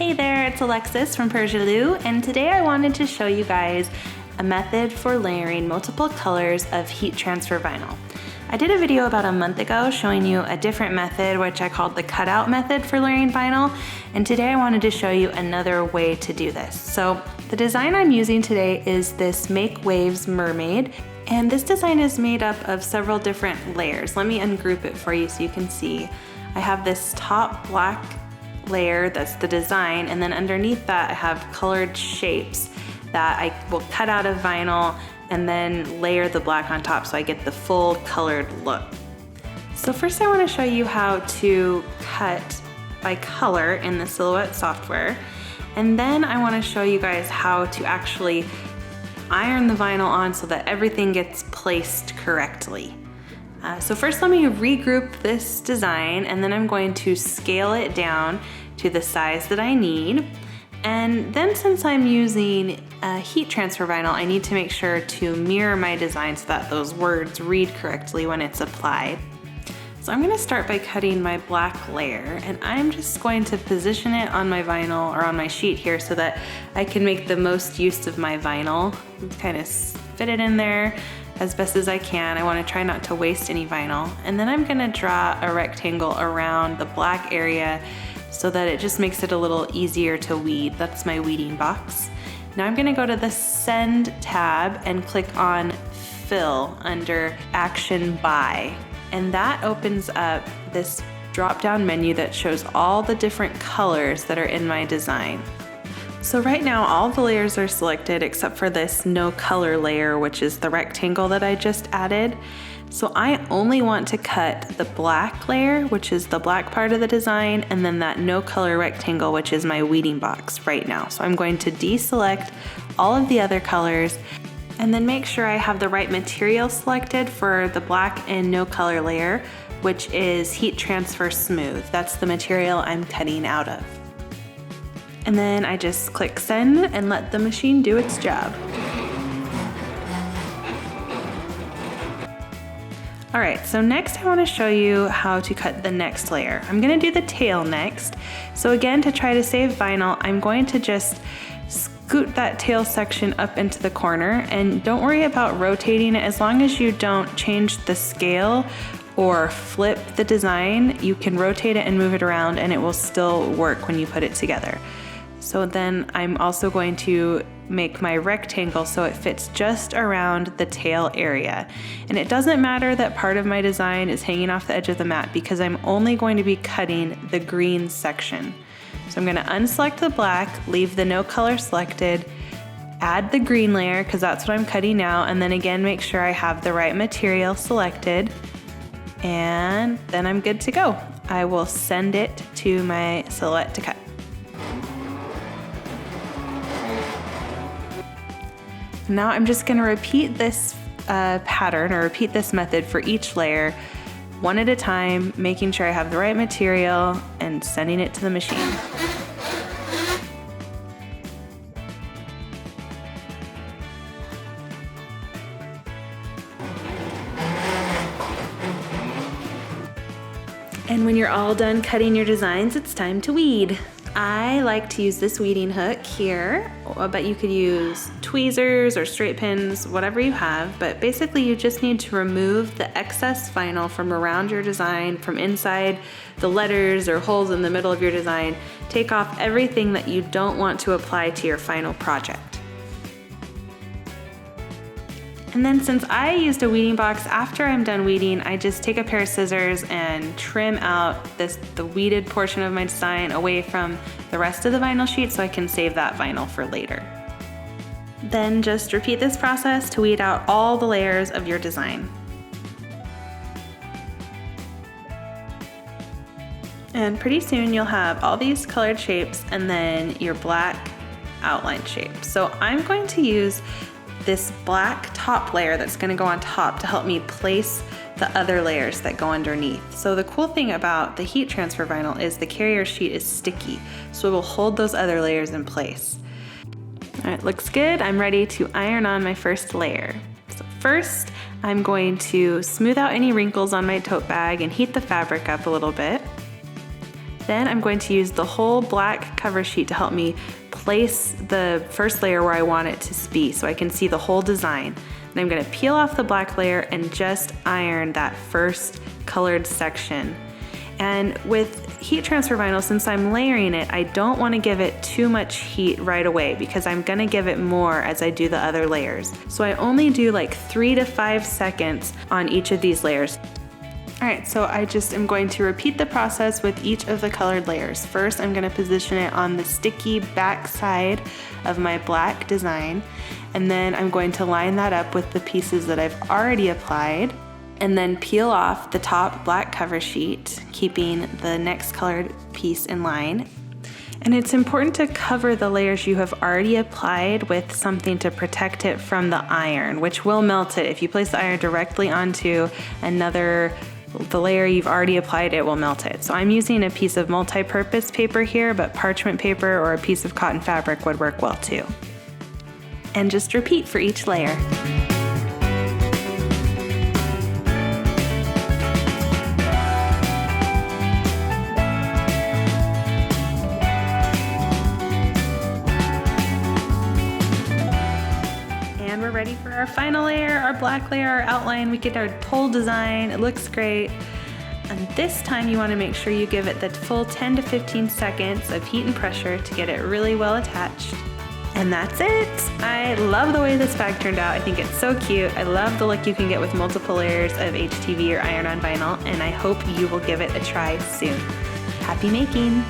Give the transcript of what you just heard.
Hey there, it's Alexis from Persialoo, and today I wanted to show you guys a method for layering multiple colors of heat transfer vinyl. I did a video about a month ago showing you a different method, which I called the cutout method for layering vinyl, and today I wanted to show you another way to do this. So the design I'm using today is this Make Waves Mermaid, and this design is made up of several different layers. Let me ungroup it for you so you can see. I have this top black layer, that's the design, and then underneath that I have colored shapes that I will cut out of vinyl and then layer the black on top so I get the full colored look. So first I want to show you how to cut by color in the Silhouette software, and then I want to show you guys how to actually iron the vinyl on so that everything gets placed correctly. So first let me regroup this design, and then I'm going to scale it down to the size that I need. And then since I'm using heat transfer vinyl, I need to make sure to mirror my design so that those words read correctly when it's applied. So I'm gonna start by cutting my black layer, and I'm just going to position it on my vinyl or on my sheet here so that I can make the most use of my vinyl. Kind of fit it in there as best as I can. I want to try not to waste any vinyl. And then I'm gonna draw a rectangle around the black area so that it just makes it a little easier to weed. That's my weeding box. Now I'm gonna go to the Send tab and click on Fill under Action By. And that opens up this drop-down menu that shows all the different colors that are in my design. So right now all the layers are selected except for this no color layer, which is the rectangle that I just added. So I only want to cut the black layer, which is the black part of the design, and then that no color rectangle, which is my weeding box right now. So I'm going to deselect all of the other colors and then make sure I have the right material selected for the black and no color layer, which is Heat Transfer Smooth. That's the material I'm cutting out of. And then I just click send and let the machine do its job. All right, so next I want to show you how to cut the next layer. I'm gonna do the tail next. So again, to try to save vinyl, I'm going to just scoot that tail section up into the corner, and don't worry about rotating it. As long as you don't change the scale or flip the design, you can rotate it and move it around and it will still work when you put it together. So then I'm also going to make my rectangle so it fits just around the tail area. And it doesn't matter that part of my design is hanging off the edge of the mat because I'm only going to be cutting the green section. So I'm gonna unselect the black, leave the no color selected, add the green layer because that's what I'm cutting now, and then again make sure I have the right material selected, and then I'm good to go. I will send it to my Silhouette to cut. Now I'm just gonna repeat this pattern or repeat this method for each layer, one at a time, making sure I have the right material and sending it to the machine. And when you're all done cutting your designs, it's time to weed. I like to use this weeding hook here, but you could use tweezers or straight pins, whatever you have, but basically you just need to remove the excess vinyl from around your design, from inside the letters or holes in the middle of your design. Take off everything that you don't want to apply to your final project. And then since I used a weeding box, after I'm done weeding, I just take a pair of scissors and trim out the weeded portion of my design away from the rest of the vinyl sheet so I can save that vinyl for later. Then just repeat this process to weed out all the layers of your design. And pretty soon you'll have all these colored shapes and then your black outline shape. So I'm going to use this black top layer that's gonna go on top to help me place the other layers that go underneath. So the cool thing about the heat transfer vinyl is the carrier sheet is sticky, so it will hold those other layers in place. All right, looks good. I'm ready to iron on my first layer. So first, I'm going to smooth out any wrinkles on my tote bag and heat the fabric up a little bit. Then I'm going to use the whole black cover sheet to help me place the first layer where I want it to be so I can see the whole design. And I'm gonna peel off the black layer and just iron that first colored section. And with heat transfer vinyl, since I'm layering it, I don't want to give it too much heat right away because I'm gonna give it more as I do the other layers. So I only do like 3 to 5 seconds on each of these layers. All right, so I just am going to repeat the process with each of the colored layers. First, I'm gonna position it on the sticky back side of my black design, and then I'm going to line that up with the pieces that I've already applied, and then peel off the top black cover sheet, keeping the next colored piece in line. And it's important to cover the layers you have already applied with something to protect it from the iron, which will melt it. If you place the iron directly onto the layer you've already applied, it will melt it. So I'm using a piece of multi-purpose paper here, but parchment paper or a piece of cotton fabric would work well too. And just repeat for each layer. And we're ready for our final layer, our black layer, our outline. We get our whole design, it looks great. And this time you want to make sure you give it the full 10 to 15 seconds of heat and pressure to get it really well attached. And that's it! I love the way this bag turned out. I think it's so cute. I love the look you can get with multiple layers of HTV or iron-on vinyl, and I hope you will give it a try soon. Happy making!